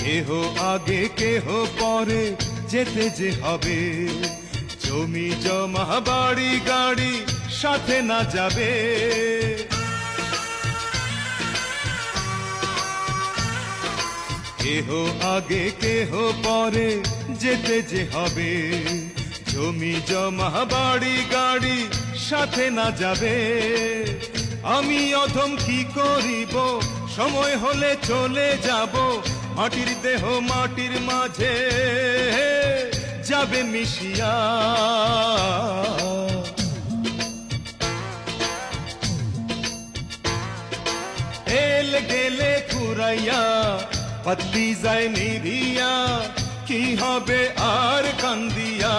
কেহ আগে কেহ পরে যেতে যে হবে, জমি জমা বাড়ি গাড়ি সাথে না যাবে। কেহ আগে কেহ পরে যেতে যে হবে, জমি জমা বাড়ি গাড়ি সাথে না যাবে। আমি অধম কি করিব, সময় হলে চলে যাব, মাটির দেহ মাটির মাঝে যাবে মিশিয়া। এল গেলে ফুরাইয়া পাত্তি যায় নিরিয়া, কি হবে আর কান্দিয়া।